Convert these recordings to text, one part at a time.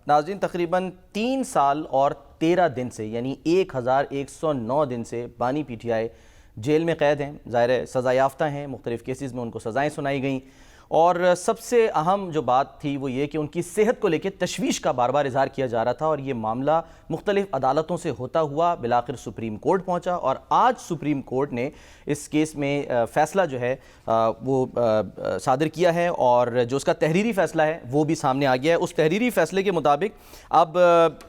ناظرین تقریباً 3 سال اور 13 دن سے یعنی 1109 دن سے بانی پی ٹی آئی جیل میں قید ہیں. ظاہر ہے سزا یافتہ ہیں, مختلف کیسز میں ان کو سزائیں سنائی گئیں, اور سب سے اہم جو بات تھی وہ یہ کہ ان کی صحت کو لے کے تشویش کا بار بار اظہار کیا جا رہا تھا, اور یہ معاملہ مختلف عدالتوں سے ہوتا ہوا بالآخر سپریم کورٹ پہنچا, اور آج سپریم کورٹ نے اس کیس میں فیصلہ جو ہے وہ صادر کیا ہے, اور جو اس کا تحریری فیصلہ ہے وہ بھی سامنے آ گیا ہے. اس تحریری فیصلے کے مطابق اب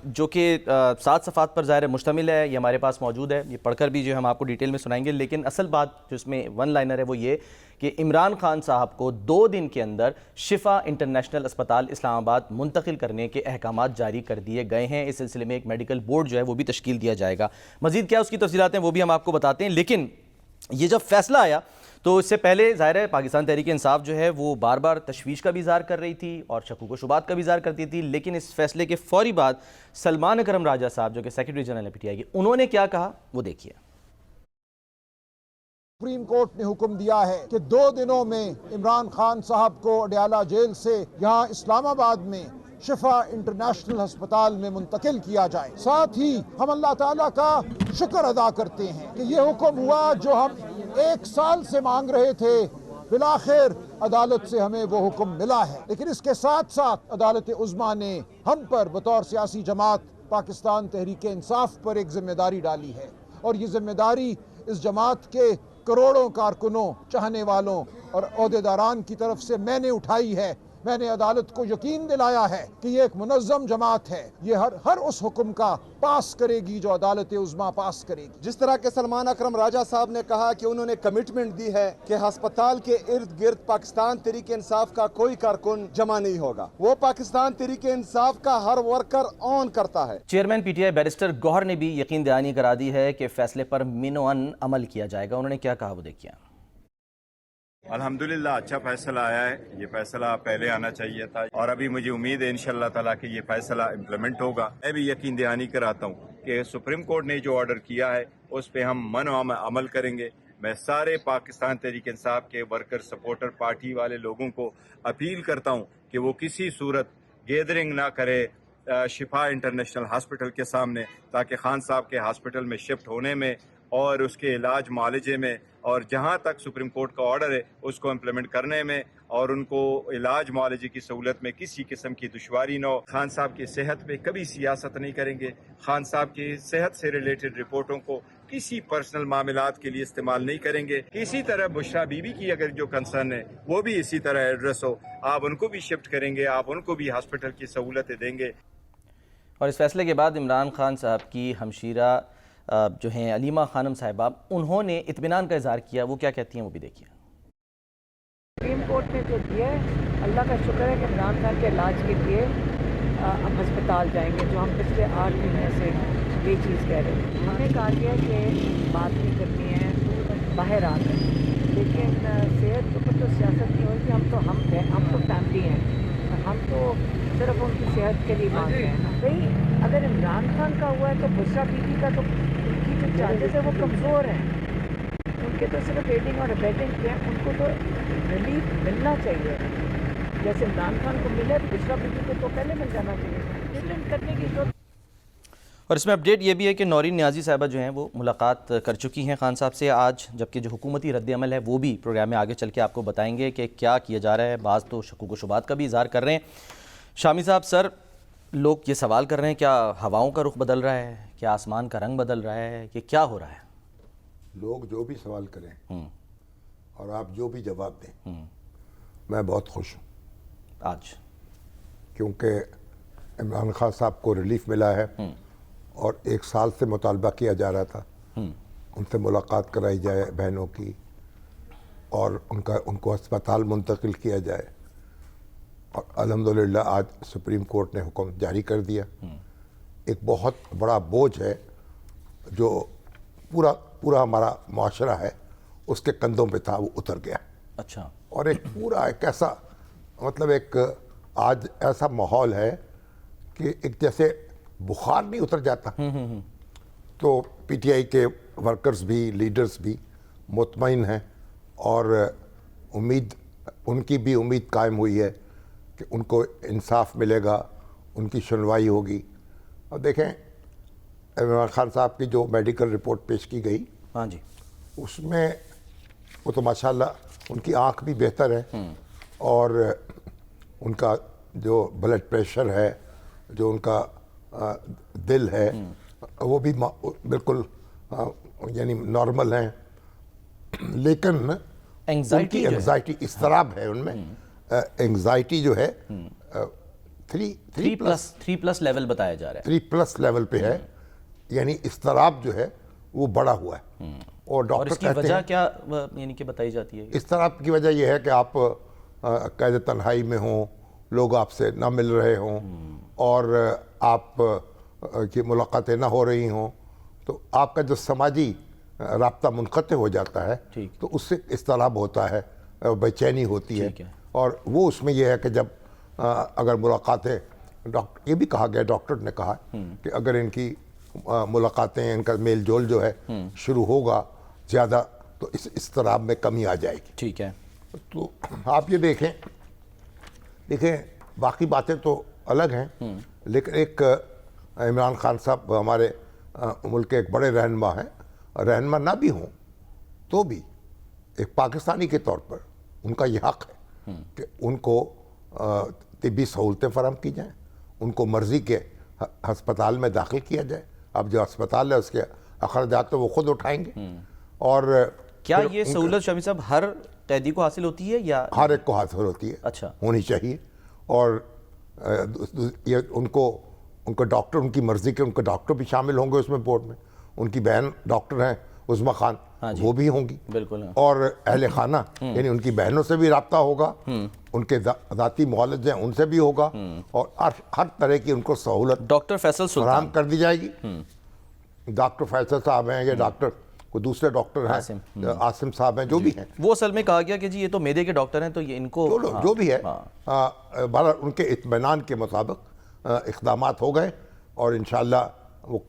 جو کہ 7 صفحات پر ظاہر مشتمل ہے, یہ ہمارے پاس موجود ہے, یہ پڑھ کر بھی جو ہم آپ کو ڈیٹیل میں سنائیں گے, لیکن اصل بات جو اس میں ون لائنر ہے وہ یہ کہ عمران خان صاحب کو 2 دن کے اندر شفا انٹرنیشنل اسپتال اسلام آباد منتقل کرنے کے احکامات جاری کر دیے گئے ہیں. اس سلسلے میں ایک میڈیکل بورڈ جو ہے وہ بھی تشکیل دیا جائے گا. مزید کیا اس کی تفصیلات ہیں وہ بھی ہم آپ کو بتاتے ہیں, لیکن یہ جب فیصلہ آیا تو اس سے پہلے ظاہر ہے پاکستان تحریک انصاف جو ہے وہ بار بار تشویش کا بھی اظہار کر رہی تھی اور شکوک و شبہات کا بھی اظہار کرتی تھی, لیکن اس فیصلے کے فوری بعد سلمان اکرم راجہ صاحب جو کہ سیکرٹری جنرل پی ٹی آئی کے, انہوں نے کیا کہا وہ دیکھیے. سپریم کورٹ نے حکم دیا ہے کہ 2 دنوں میں عمران خان صاحب کو اڈیالہ جیل سے یہاں اسلام آباد میں شفا انٹرنیشنل ہسپتال میں منتقل کیا جائے. ساتھ ہی ہم اللہ تعالیٰ کا شکر ادا کرتے ہیں کہ یہ حکم ہوا جو ہم 1 سال سے مانگ رہے تھے, بالآخر عدالت سے ہمیں وہ حکم ملا ہے. لیکن اس کے ساتھ ساتھ عدالت عظمیٰ نے ہم پر بطور سیاسی جماعت پاکستان تحریک انصاف پر ایک ذمہ داری ڈالی ہے, اور یہ ذمہ داری اس جماعت کے کروڑوں کارکنوں, چاہنے والوں اور عہدیداران کی طرف سے میں نے اٹھائی ہے. میں نے عدالت کو یقین دلایا ہے کہ یہ ایک منظم جماعت ہے, یہ ہر اس حکم کا پاس کرے گی جو عدالت عظمیٰ پاس کرے گی. جس طرح کہ سلمان اکرم راجہ صاحب نے کہا کہ انہوں نے کمٹمنٹ دی ہے کہ ہسپتال کے ارد گرد پاکستان تحریک انصاف کا کوئی کارکن جمع نہیں ہوگا, وہ پاکستان تحریک انصاف کا ہر ورکر آن کرتا ہے. Chairman P T I barrister Gohar نے بھی یقین دہانی کرا دی ہے کہ فیصلے پر منوعن عمل کیا جائے گا. انہوں نے کیا کہا وہ دیکھیے. الحمدللہ اچھا فیصلہ آیا ہے, یہ فیصلہ پہلے آنا چاہیے تھا, اور ابھی مجھے امید ہے انشاءاللہ تعالیٰ کہ یہ فیصلہ امپلیمنٹ ہوگا. میں بھی یقین دہانی کراتا ہوں کہ سپریم کورٹ نے جو آرڈر کیا ہے اس پہ ہم عمل کریں گے. میں سارے پاکستان تحریک انصاف کے ورکر, سپورٹر, پارٹی والے لوگوں کو اپیل کرتا ہوں کہ وہ کسی صورت گیدرنگ نہ کرے شفا انٹرنیشنل ہاسپٹل کے سامنے, تاکہ خان صاحب کے ہاسپٹل میں شفٹ ہونے میں اور اس کے علاج معالجے میں, اور جہاں تک سپریم کورٹ کا آرڈر ہے اس کو امپلیمنٹ کرنے میں اور ان کو علاج معالجے کی سہولت میں کسی قسم کی دشواری نہ ہو. خان صاحب کی صحت پہ کبھی سیاست نہیں کریں گے. خان صاحب کی صحت سے ریلیٹڈ رپورٹوں کو کسی پرسنل معاملات کے لیے استعمال نہیں کریں گے. اسی طرح بشرا بی بی کی اگر جو کنسرن ہے وہ بھی اسی طرح ایڈریس ہو, آپ ان کو بھی شفٹ کریں گے, آپ ان کو بھی ہاسپٹل کی سہولتیں دیں گے. اور اس فیصلے کے بعد عمران خان صاحب کی ہمشیرہ جو ہیں علیمہ خانم صاحبہ, انہوں نے اطمینان کا اظہار کیا. وہ کیا کہتی ہیں وہ بھی دیکھیے. سپریم کورٹ نے جو دیا ہے, اللہ کا شکر ہے کہ عمران خان کے علاج کے لیے ہم ہسپتال جائیں گے, جو ہم پچھلے 8 مہینے سے یہ چیز کہہ رہے ہیں. ہمیں کہا گیا کہ بات نہیں کرنی ہے باہر آ کر, لیکن صحت کے اوپر تو سیاست نہیں ہوئی. ہم تو فیملی ہیں, ہم تو صرف ان کی صحت کے لیے مانگ رہے ہیں. بھئی اگر عمران خان کا ہوا ہے تو بشرا بی بی کا تو ان کی جو چارجز ہے وہ کمزور ہیں, ان کے تو صرف ایڈنگ اور ابیٹنگ کے ہیں, ان کو تو ریلیف ملنا چاہیے. جیسے عمران خان کو ملا تو بشرا بی بی کو تو پہلے مل جانا چاہیے. ٹریٹمنٹ کرنے کی ضرورت. اور اس میں اپڈیٹ یہ بھی ہے کہ نورین نیازی صاحبہ جو ہیں وہ ملاقات کر چکی ہیں خان صاحب سے آج, جبکہ جو حکومتی رد عمل ہے وہ بھی پروگرام میں آگے چل کے آپ کو بتائیں گے کہ کیا کیا جا رہا ہے. بعض تو شکوک و شبہات کا بھی اظہار کر رہے ہیں. شامی صاحب, سر لوگ یہ سوال کر رہے ہیں کیا ہواؤں کا رخ بدل رہا ہے, کیا آسمان کا رنگ بدل رہا ہے, کہ کیا ہو رہا ہے؟ لوگ جو بھی سوال کریں اور آپ جو بھی جواب دیں, میں بہت خوش ہوں آج, کیونکہ عمران خان صاحب کو ریلیف ملا ہے, اور 1 سال سے مطالبہ کیا جا رہا تھا ان سے ملاقات کرائی جائے بہنوں کی, اور ان کو ہسپتال منتقل کیا جائے, اور الحمدللہ آج سپریم کورٹ نے حکم جاری کر دیا. ایک بہت بڑا بوجھ ہے جو پورا ہمارا معاشرہ ہے اس کے کندھوں پہ تھا, وہ اتر گیا. اچھا. اور ایک ایسا مطلب ایک آج ایسا ماحول ہے کہ ایک جیسے بخار نہیں اتر جاتا, تو پی ٹی آئی کے ورکرز بھی, لیڈرز بھی مطمئن ہیں, اور ان کی بھی امید قائم ہوئی ہے کہ ان کو انصاف ملے گا, ان کی سنوائی ہوگی. اور دیکھیں عمران خان صاحب کی جو میڈیکل رپورٹ پیش کی گئی ہاں جی اس میں وہ تو ماشاءاللہ ان کی آنکھ بھی بہتر ہے اور ان کا جو بلڈ پریشر ہے, جو ان کا دل ہے, وہ بھی بالکل یعنی نارمل ہیں. لیکن ان کی انگزائٹی اضطراب ہے ان میں, انگزائٹی جو ہے 3+ لیول بتایا جا رہا ہے, 3+ لیول پہ ہے, یعنی اضطراب جو ہے وہ بڑا ہوا ہے. اور اور ڈاکٹر اس کی کہتے وجہ ہیں کیا یعنی کہ بتائی جاتی ہے؟ اضطراب کی وجہ یہ ہے کہ آپ قید تنہائی میں ہوں, لوگ آپ سے نہ مل رہے ہوں اور آپ کی ملاقاتیں نہ ہو رہی ہوں, تو آپ کا جو سماجی رابطہ منقطع ہو جاتا ہے تو اس سے اضطراب ہوتا ہے, بے چینی ہوتی ہے. اور وہ اس میں یہ ہے کہ جب اگر ملاقاتیں, ڈاکٹر یہ بھی کہا گیا, ڈاکٹر نے کہا کہ اگر ان کی ملاقاتیں, ان کا میل جول جو ہے شروع ہوگا زیادہ تو اس اضطراب میں کمی آ جائے گی. ٹھیک ہے, تو آپ یہ دیکھیں باقی باتیں تو الگ ہیں, لیکن ایک عمران خان صاحب ہمارے ملک کے ایک بڑے رہنما ہیں, رہنما نہ بھی ہوں تو بھی ایک پاکستانی کے طور پر ان کا یہ حق ہے کہ ان کو طبی سہولتیں فراہم کی جائیں, ان کو مرضی کے ہسپتال میں داخل کیا جائے. اب جو ہسپتال ہے اس کے اخراجات تو وہ خود اٹھائیں گے. اور کیا یہ سہولت شامی صاحب ہر قیدی کو حاصل ہوتی ہے یا ہر ایک کو حاصل ہوتی ہے؟ اچھا, ہونی چاہیے. اور یہ ان کو ڈاکٹر, ان کی مرضی کے ان کے ڈاکٹر بھی شامل ہوں گے اس میں بورڈ میں. ان کی بہن ڈاکٹر ہیں عظمیٰ خان, وہ بھی ہوں گی. بالکل. اور اہل خانہ یعنی ان کی بہنوں سے بھی رابطہ ہوگا, ان کے ذاتی معالج ہیں ان سے بھی ہوگا, اور ہر طرح کی ان کو سہولت ڈاکٹر فیصل فراہم سلطان کر دی جائے گی. ڈاکٹر فیصل صاحب ہیں یا ڈاکٹر کوئی دوسرے ڈاکٹر ہیں, عاصم صاحب ہیں, جو بھی ہیں, وہ اصل میں کہا گیا کہ جی یہ تو معدے کے ڈاکٹر ہیں تو یہ ان کو جو بھی ہے بہرحال ان کے اطمینان کے مطابق اقدامات ہو گئے. اور انشاءاللہ وہ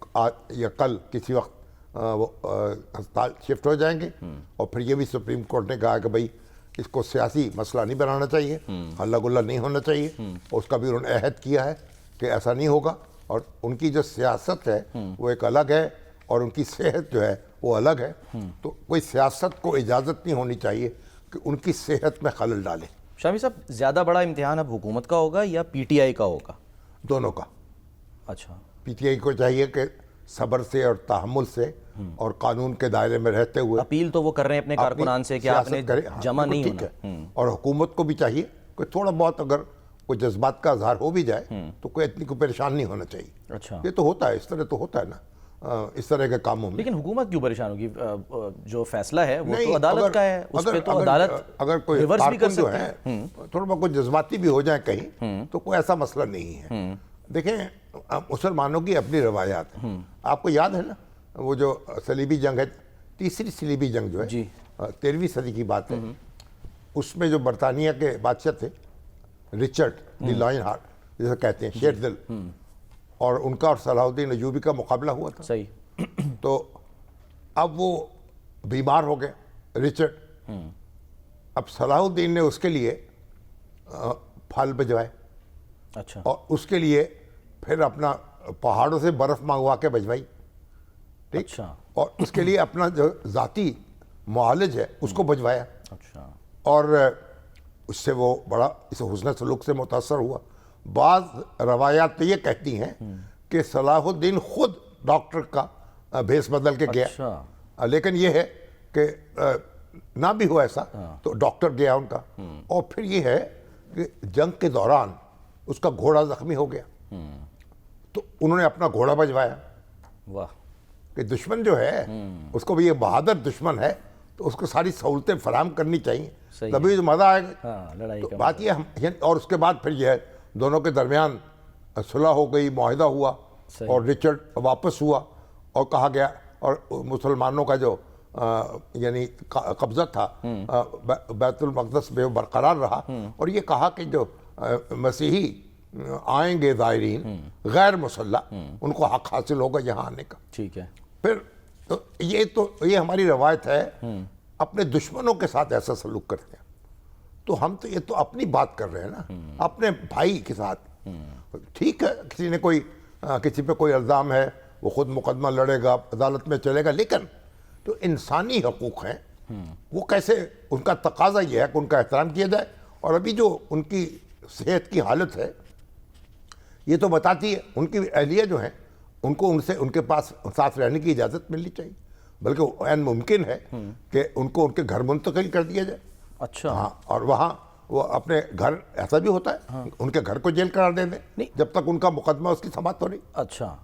یا کل کسی وقت وہ ہسپتال شفٹ ہو جائیں گے. اور پھر یہ بھی سپریم کورٹ نے کہا کہ بھئی اس کو سیاسی مسئلہ نہیں بنانا چاہیے, ہلا گلا نہیں ہونا چاہیے. اور اس کا بھی انہوں نے عہد کیا ہے کہ ایسا نہیں ہوگا. اور ان کی جو سیاست ہے وہ ایک الگ ہے اور ان کی صحت جو ہے وہ الگ ہے. تو کوئی سیاست کو اجازت نہیں ہونی چاہیے کہ ان کی صحت میں خلل ڈالے. شامی صاحب زیادہ بڑا امتحان اب حکومت کا ہوگا یا پی ٹی آئی کا ہوگا؟ دونوں کا. اچھا, پی ٹی آئی کو چاہیے کہ صبر سے اور تحمل سے اور قانون کے دائرے میں رہتے ہوئے اپیل تو وہ کر رہے ہیں اپنے کارکنان سے کہ آپ نے جمع نہیں ہونا. اور حکومت کو بھی چاہیے کہ تھوڑا بہت اگر کوئی جذبات کا اظہار ہو بھی جائے تو کوئی اتنی کوئی پریشان نہیں ہونا چاہیے. اچھا, یہ تو ہوتا ہے, اس طرح تو ہوتا ہے نا اس طرح کے کاموں میں. لیکن حکومت کیوں پریشان ہوگی؟ جو فیصلہ ہے وہ تو عدالت کا ہے, اس پہ تو عدالت اگر کوئی ریورس بھی کر کارکن جو سکتی ہے تھوڑا بہت کوئی جذباتی بھی ہو جائے کہیں تو کوئی ایسا مسئلہ نہیں ہے. دیکھیں مسلمانوں کی اپنی روایات ہیں. آپ کو یاد ہے نا وہ جو صلیبی جنگ ہے, تیسری صلیبی جنگ جو ہے 13ویں صدی کی بات ہے, اس میں جو برطانیہ کے بادشاہ تھے رچرڈ دی لائن ہارٹ جیسے کہتے ہیں, شیر دل, اور ان کا اور صلاح الدین ایوبی کا مقابلہ ہوا تھا. صحیح. تو اب وہ بیمار ہو گئے رچرڈ. اب صلاح الدین نے اس کے لیے پھل بھجوائے. اچھا, اور اس کے لیے پھر اپنا پہاڑوں سے برف منگوا کے بھجوائی. ٹھیک. اچھا, اور اس کے لیے اپنا جو ذاتی معالج ہے اس کو بھجوایا. اچھا, اور اس سے وہ بڑا اس حسن سلوک سے متاثر ہوا. بعض روایات تو یہ کہتی ہیں کہ صلاح الدین خود ڈاکٹر کا بھیس بدل کے گیا. اچھا, لیکن یہ ہے کہ نہ بھی ہوا ایسا تو ڈاکٹر گیا ان کا. اور پھر یہ ہے کہ جنگ کے دوران اس کا گھوڑا زخمی ہو گیا تو انہوں نے اپنا گھوڑا بھجوایا. واہ, کہ دشمن جو ہے اس کو بھی یہ بہادر دشمن ہے تو اس کو ساری سہولتیں فراہم کرنی چاہیے, تبھی جو مزہ آئے گا. لڑائی تو کا بات یہ, اور اس کے بعد پھر یہ ہے دونوں کے درمیان صلح ہو گئی, معاہدہ ہوا, اور رچرڈ واپس ہوا اور کہا گیا, اور مسلمانوں کا جو یعنی قبضہ تھا بیت المقدس میں برقرار رہا. اور یہ کہا کہ جو مسیحی آئیں گے زائرین غیر مسلح ان کو حق حاصل ہوگا یہاں آنے کا. ٹھیک ہے. پھر یہ ہماری روایت ہے, اپنے دشمنوں کے ساتھ ایسا سلوک کرتے ہیں. تو ہم تو یہ تو اپنی بات کر رہے ہیں نا, اپنے بھائی کے ساتھ ٹھیک ہے کسی پہ کوئی الزام ہے وہ خود مقدمہ لڑے گا، عدالت میں چلے گا، لیکن جو انسانی حقوق ہیں وہ کیسے، ان کا تقاضا یہ ہے کہ ان کا احترام کیا جائے. اور ابھی جو ان کی صحت کی حالت ہے یہ تو بتاتی ہے، ان کی اہلیہ جو ہیں ان کو ان کے پاس ساتھ رہنے کی اجازت ملنی چاہیے، بلکہ عین ممکن ہے کہ ان کو ان کے گھر منتقل کر دیا جائے. اچھا. ہاں، اور وہاں وہ اپنے گھر، ایسا بھی ہوتا ہے ان کے گھر کو جیل قرار دے دیں جب تک ان کا مقدمہ اس کی سماعت ہو رہی. اچھا.